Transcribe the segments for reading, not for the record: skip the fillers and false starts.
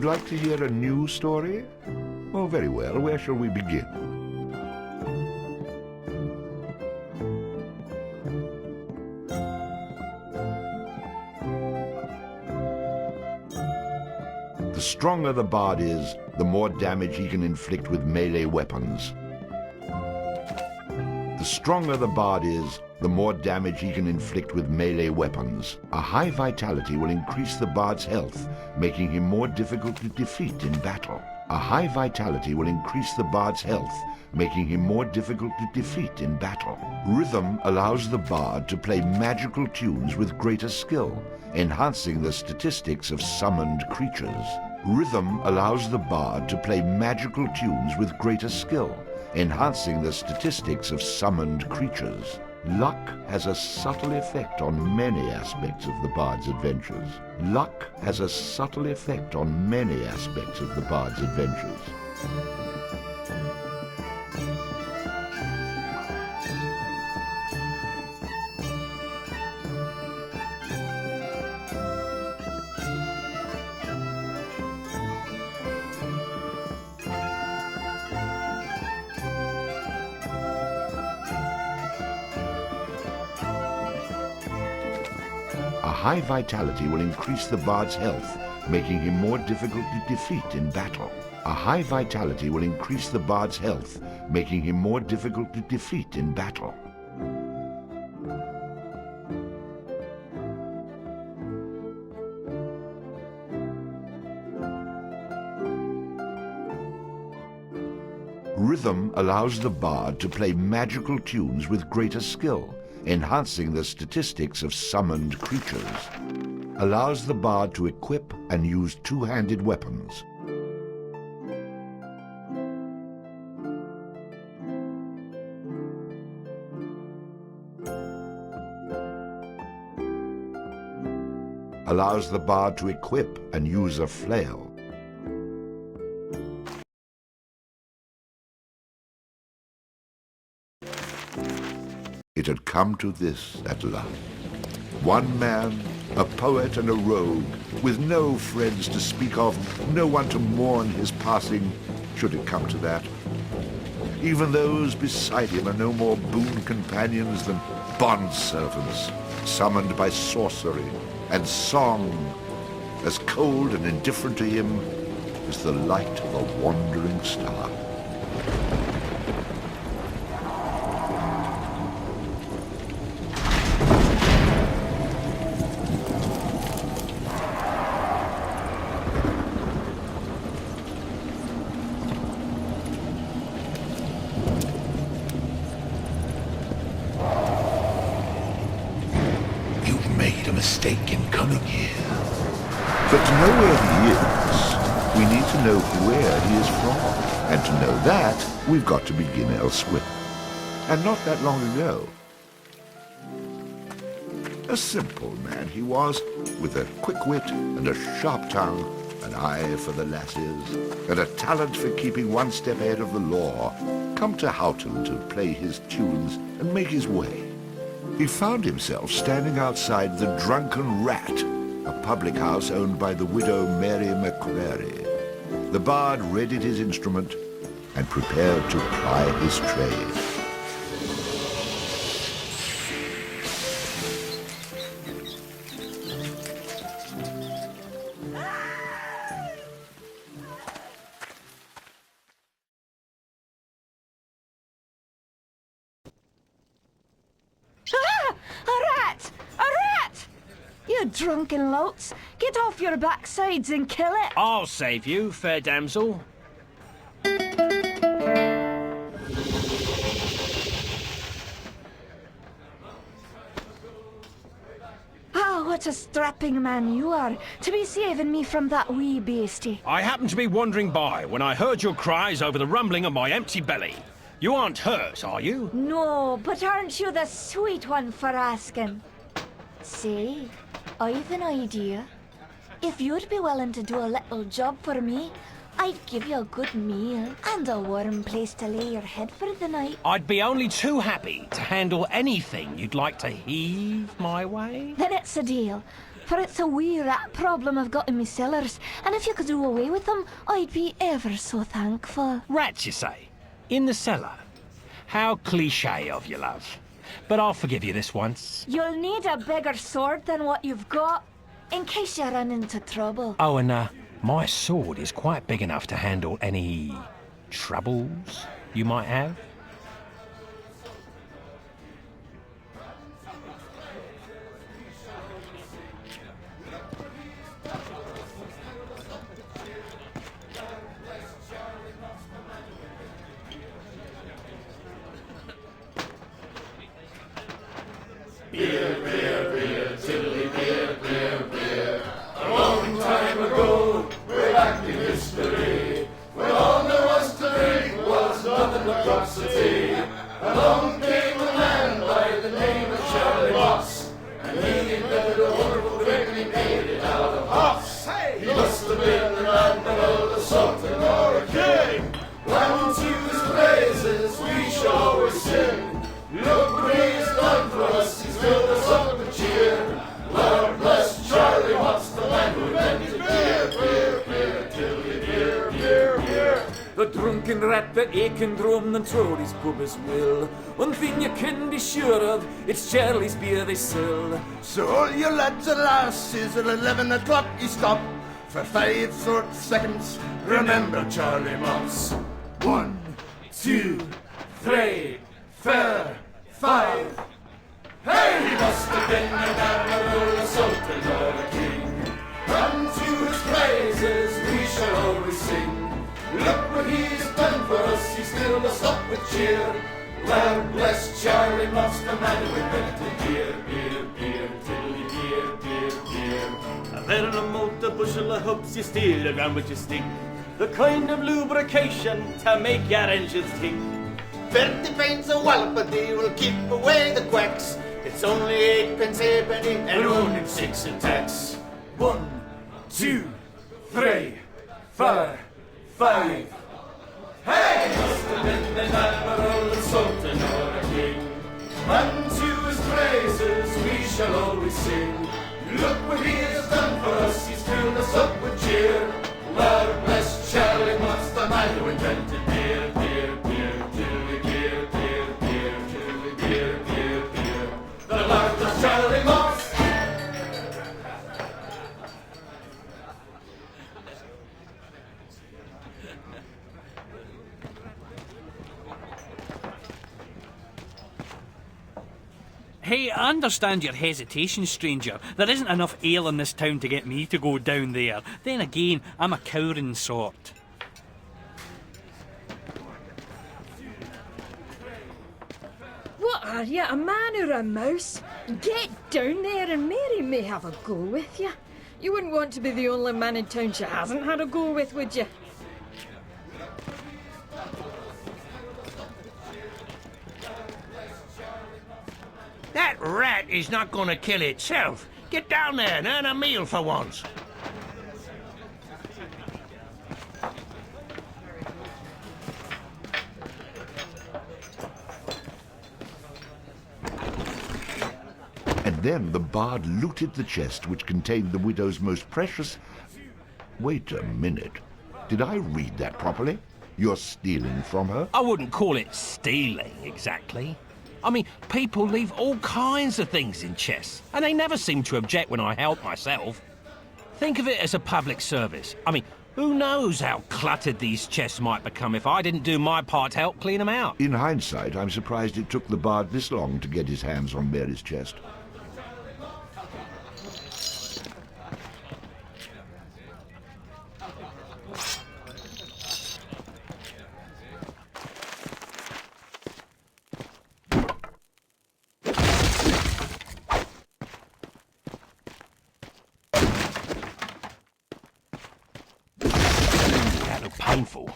You'd like to hear a new story? Oh, very well. Where shall we begin? The stronger the bard is, the more damage he can inflict with melee weapons. The stronger the bard is, the more damage he can inflict with melee weapons. A high vitality will increase the bard's health, making him more difficult to defeat in battle. A high vitality will increase the bard's health, making him more difficult to defeat in battle. Rhythm allows the bard to play magical tunes with greater skill, enhancing the statistics of summoned creatures. Rhythm allows the bard to play magical tunes with greater skill, enhancing the statistics of summoned creatures. Luck has a subtle effect on many aspects of the bard's adventures. Luck has a subtle effect on many aspects of the bard's adventures. A high vitality will increase the bard's health, making him more difficult to defeat in battle. A high vitality will increase the bard's health, making him more difficult to defeat in battle. Rhythm allows the bard to play magical tunes with greater skill, enhancing the statistics of summoned creatures. Allows the bard to equip and use two-handed weapons. Allows the bard to equip and use a flail. It had come to this at last. One man, a poet and a rogue, with no friends to speak of, no one to mourn his passing, should it come to that. Even those beside him are no more boon companions than bondservants, summoned by sorcery and song, as cold and indifferent to him as the light of a wandering star. Mistake in coming here. But to know where he is, we need to know where he is from. And to know that, we've got to begin elsewhere. And not that long ago. A simple man he was, with a quick wit and a sharp tongue, an eye for the lasses, and a talent for keeping one step ahead of the law, come to Houghton to play his tunes and make his way. He found himself standing outside the Drunken Rat, a public house owned by the widow Mary McCrary. The bard readied his instrument and prepared to ply his trade. Drunken louts, get off your backsides and kill it. I'll save you, fair damsel. Ah, what a strapping man you are, to be saving me from that wee beastie. I happened to be wandering by when I heard your cries over the rumbling of my empty belly. You aren't hurt, are you? No, but aren't you the sweet one for asking? Say, I've an idea. If you'd be willing to do a little job for me, I'd give you a good meal and a warm place to lay your head for the night. I'd be only too happy to handle anything you'd like to heave my way. Then it's a deal. For it's a wee rat problem I've got in me cellars, and if you could do away with them, I'd be ever so thankful. Rats, you say? In the cellar? How cliché of you, love. But I'll forgive you this once. You'll need a bigger sword than what you've got, in case you run into trouble. Oh, and my sword is quite big enough to handle any troubles you might have. The drunken rat that aching drum and throw his pubis will. One thing you can be sure of, it's Charlie's beer they sell. So all you lads and lasses at 11 o'clock you stop for 5 short seconds. Remember Charlie Moss. 1, 2, 3, 4, 5. Hey, he must have been an admiral, a sultan or a king. Unto his praises we shall always sing. Look what he's done for us, he's filled us up with cheer. Lord bless Charlie Moss, the man who invented beer, beer, beer, tilly, beer, beer, beer. A very motor bushel of hoops you steal around with your stick. The kind of lubrication to make your engines tick. 30 pints of Wallapody will keep away the quacks. It's only 8 pence halfpenny and only 6 in tax. 1, 2, 3, 4, 5. Hey, must have been an admiral, a sultan or a king. Unto his praises we shall always sing. Look what he has done for us, he's filled us up with cheer. Lord bless Charlie Moss, the man who invented beer, beer, beer, tilly, beer, beer, beer, tilly, beer, beer, beer. The Lord bless Charlie Moss. Hey, I understand your hesitation, stranger. There isn't enough ale in this town to get me to go down there. Then again, I'm a cowering sort. What are you, a man or a mouse? Get down there and Mary may have a go with you. You wouldn't want to be the only man in town she hasn't had a go with, would you? That rat is not going to kill itself. Get down there and earn a meal for once. And then the bard looted the chest which contained the widow's most precious... Wait a minute. Did I read that properly? You're stealing from her? I wouldn't call it stealing, exactly. I mean, people leave all kinds of things in chests, and they never seem to object when I help myself. Think of it as a public service. I mean, who knows how cluttered these chests might become if I didn't do my part to help clean them out. In hindsight, I'm surprised it took the bard this long to get his hands on Mary's chest. Painful.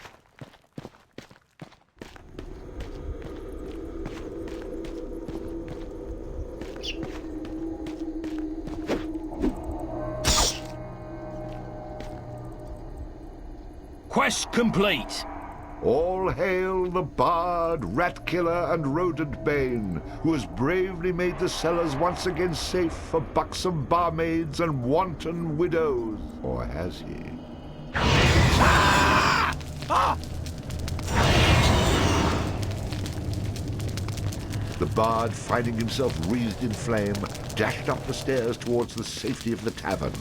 Quest complete. All hail the bard, rat killer, and rodent bane, who has bravely made the cellars once again safe for buxom barmaids and wanton widows. Or has he? The bard, finding himself wreathed in flame, dashed up the stairs towards the safety of the tavern.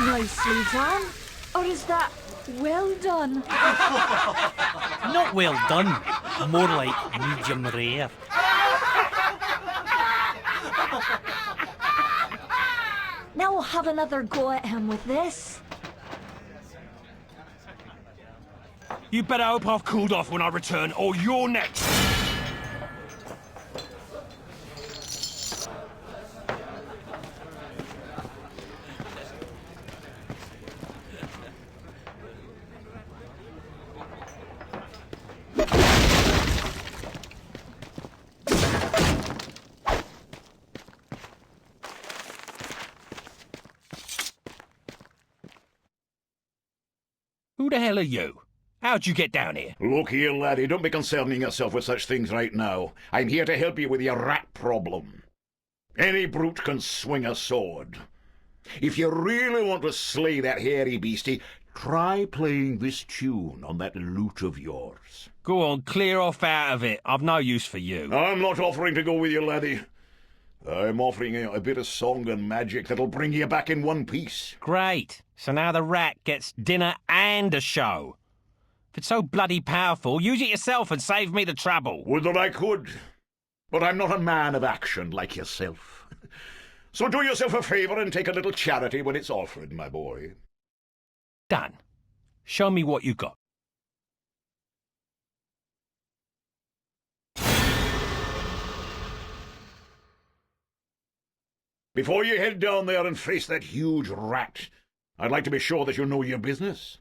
Nicely done. Or is that well done? Not well done. More like medium rare. Now we'll have another go at him with this. You better hope I've cooled off when I return, or you're next. Who the hell are you? How'd you get down here? Look here, laddie, don't be concerning yourself with such things right now. I'm here to help you with your rat problem. Any brute can swing a sword. If you really want to slay that hairy beastie, try playing this tune on that lute of yours. Go on, clear off out of it. I've no use for you. I'm not offering to go with you, laddie. I'm offering you a bit of song and magic that'll bring you back in one piece. Great. So now the rat gets dinner and a show. If it's so bloody powerful, use it yourself and save me the trouble. Would that I could. But I'm not a man of action like yourself. So do yourself a favour and take a little charity when it's offered, my boy. Done. Show me what you got. Before you head down there and face that huge rat, I'd like to be sure that you know your business.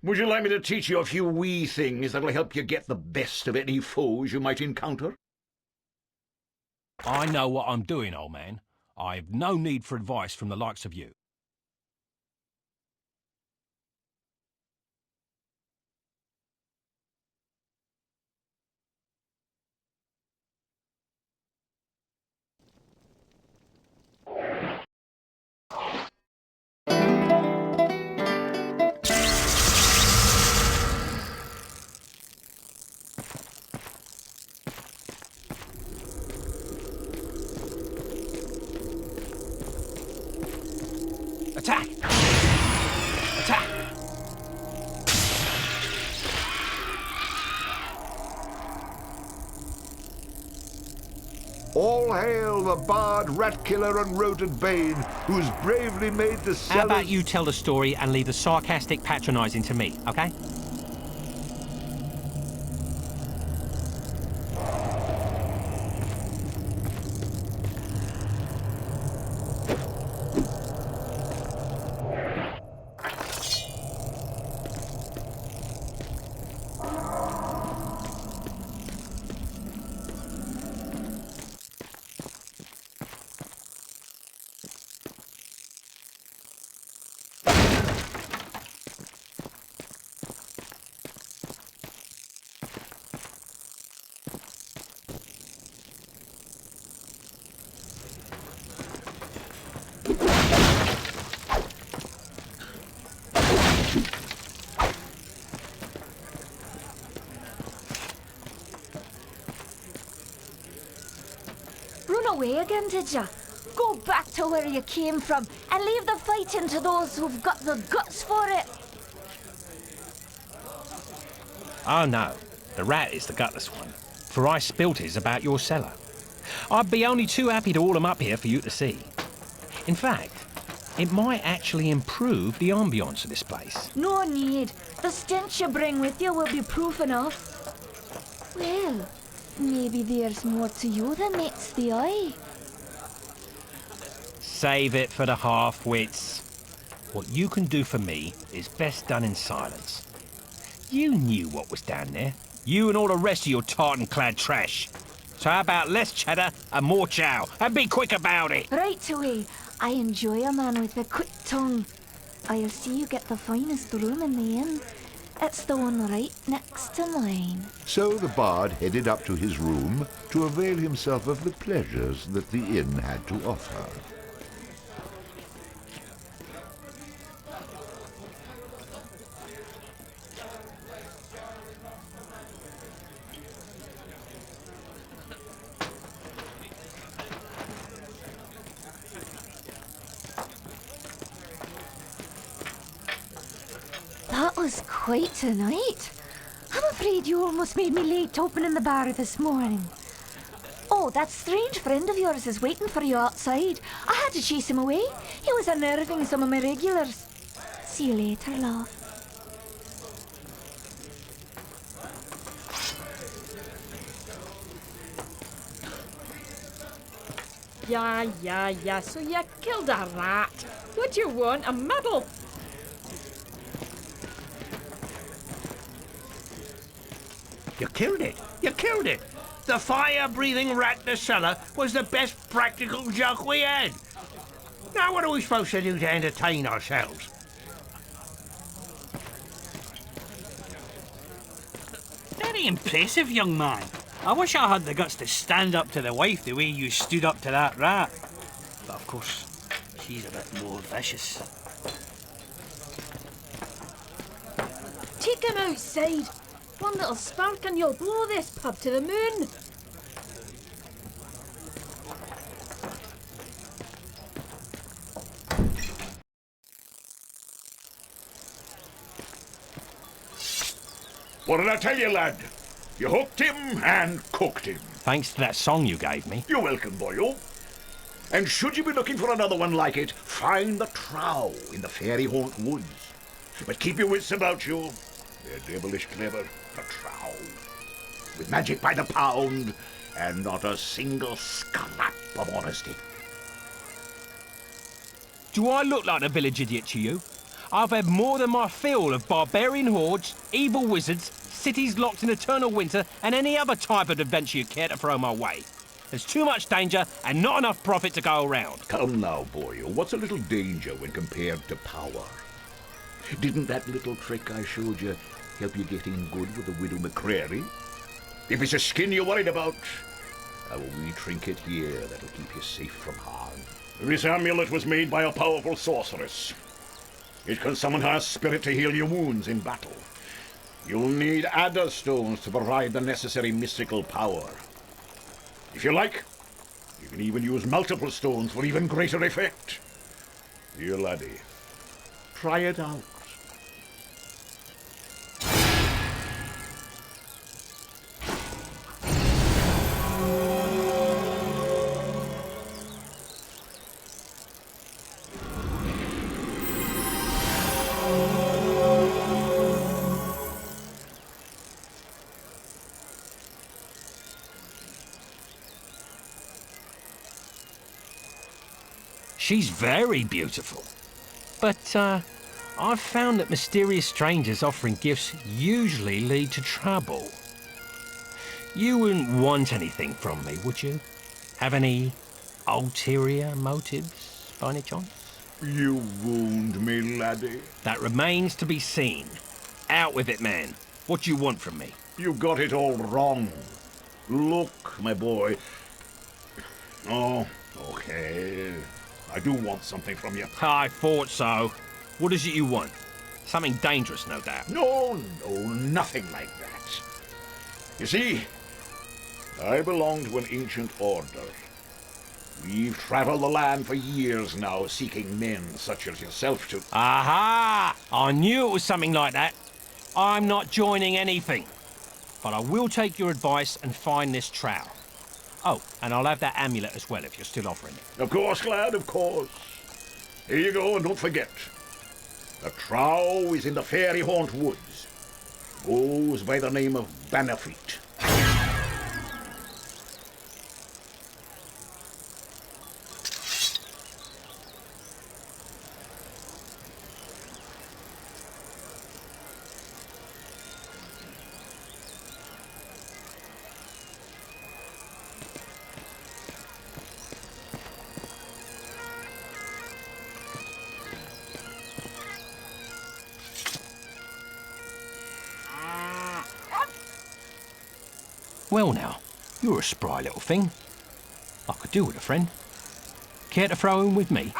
Would you like me to teach you a few wee things that'll help you get the best of any foes you might encounter? I know what I'm doing, old man. I've no need for advice from the likes of you. Attack! Attack! All hail the bard, rat killer, and rodent bane, who's bravely made the cellars... How about you tell the story and leave the sarcastic patronising to me, okay? Run away again, did ya? Go back to where you came from and leave the fighting to those who've got the guts for it. Oh no, the rat is the gutless one, for I spilt his about your cellar. I'd be only too happy to haul him up here for you to see. In fact, it might actually improve the ambience of this place. No need. The stench you bring with you will be proof enough. Well, Maybe there's more to you than meets the eye. Save it for the half-wits. What you can do for me is best done in silence. You knew what was down there. You and all the rest of your tartan-clad trash. So how about less cheddar and more chow? And be quick about it! Right away. I enjoy a man with a quick tongue. I'll see you get the finest room in the inn. It's the one right next to mine. So the bard headed up to his room to avail himself of the pleasures that the inn had to offer. That was quite a night. I'm afraid you almost made me late opening the bar this morning. Oh, that strange friend of yours is waiting for you outside. I had to chase him away. He was unnerving some of my regulars. See you later, love. Yeah, so you killed a rat. What do you want, a medal? You killed it. You killed it. The fire-breathing rat in the cellar was the best practical joke we had. Now what are we supposed to do to entertain ourselves? Very impressive, young man. I wish I had the guts to stand up to the wife the way you stood up to that rat. But of course, she's a bit more vicious. Take him outside. One little spark and you'll blow this pub to the moon. What did I tell you, lad? You hooked him and cooked him. Thanks to that song you gave me. You're welcome, boyo. And should you be looking for another one like it, find the trow in the Fairy Haunt Woods. But keep your wits about you. They're devilish clever, the trow. With magic by the pound, and not a single scrap of honesty. Do I look like a village idiot to you? I've had more than my fill of barbarian hordes, evil wizards, cities locked in eternal winter, and any other type of adventure you care to throw my way. There's too much danger and not enough profit to go around. Come now, boyo. What's a little danger when compared to power? Didn't that little trick I showed you help you get in good with the Widow McCrary? If it's a skin you're worried about, I've a wee trinket here that'll keep you safe from harm. This amulet was made by a powerful sorceress. It can summon her spirit to heal your wounds in battle. You'll need adder stones to provide the necessary mystical power. If you like, you can even use multiple stones for even greater effect. Dear laddie, try it out. She's very beautiful. But, I've found that mysterious strangers offering gifts usually lead to trouble. You wouldn't want anything from me, would you? Have any ulterior motives, by any chance? You wound me, laddie. That remains to be seen. Out with it, man. What do you want from me? You got it all wrong. Look, my boy. Oh, okay. I do want something from you. I thought so. What is it you want? Something dangerous, no doubt. No, nothing like that. You see, I belong to an ancient order. We've traveled the land for years now, seeking men such as yourself to... Aha! I knew it was something like that. I'm not joining anything. But I will take your advice and find this trowel. Oh, and I'll have that amulet as well if you're still offering it. Of course, lad, of course. Here you go, and don't forget. The trow is in the Fairy Haunt Woods. Goes by the name of Bannerfleet. Well now, you're a spry little thing. I could do with a friend. Care to throw in with me?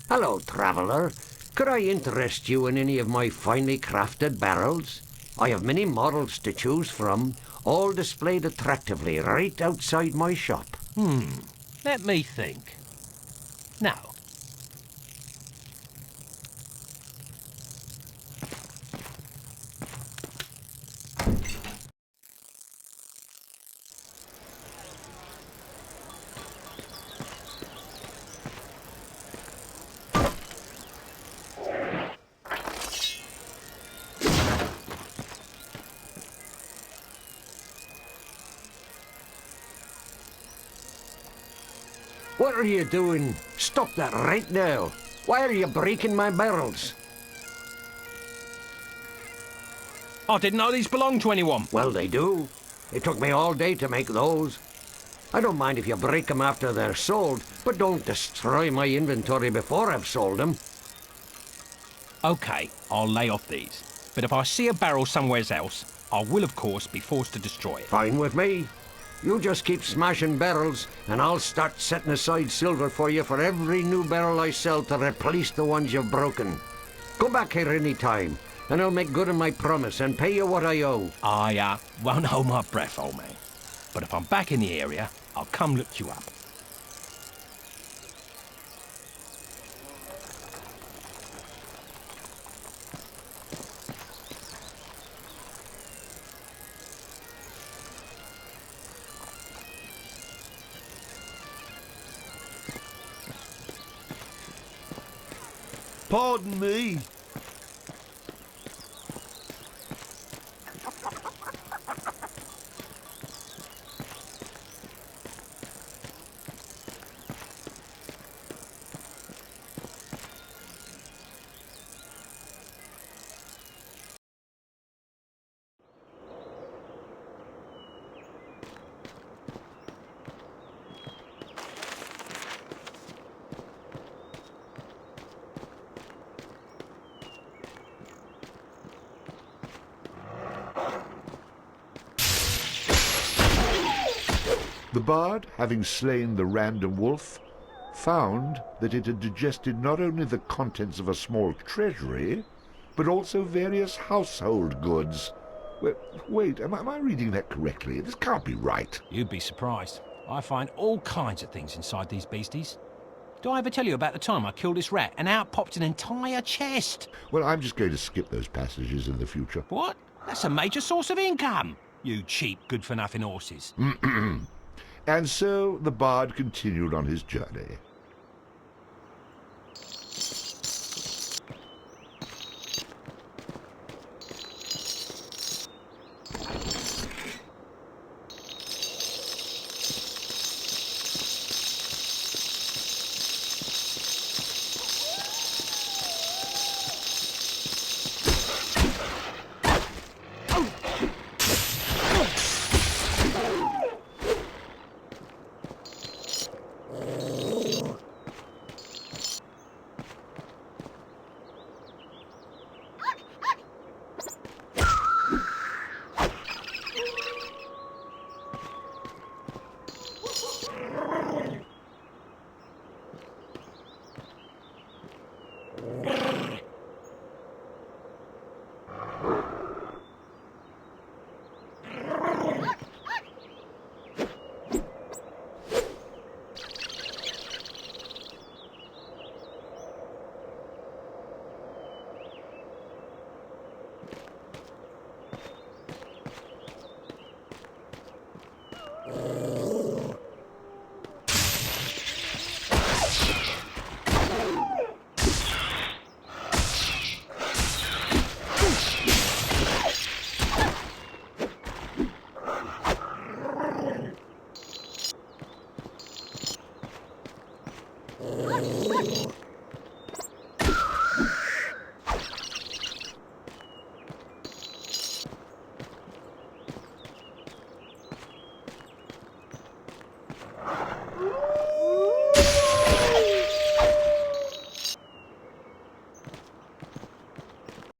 Hello, traveller. Could I interest you in any of my finely crafted barrels? I have many models to choose from, all displayed attractively right outside my shop. Let me think. Now, What are you doing? Stop that right now. Why are you breaking my barrels? I didn't know these belonged to anyone. Well, they do. It took me all day to make those. I don't mind if you break them after they're sold, but don't destroy my inventory before I've sold them. Okay, I'll lay off these. But if I see a barrel somewhere else, I will of course be forced to destroy it. Fine with me. You just keep smashing barrels, and I'll start setting aside silver for you for every new barrel I sell to replace the ones you've broken. Go back here any time, and I'll make good on my promise and pay you what I owe. I won't hold my breath, old man. But if I'm back in the area, I'll come look you up. Pardon me. The bard, having slain the random wolf, found that it had digested not only the contents of a small treasury, but also various household goods. Wait, am I reading that correctly? This can't be right. You'd be surprised. I find all kinds of things inside these beasties. Did I ever tell you about the time I killed this rat and out popped an entire chest? Well, I'm just going to skip those passages in the future. What? That's a major source of income. You cheap, good-for-nothing horses. And so the bard continued on his journey.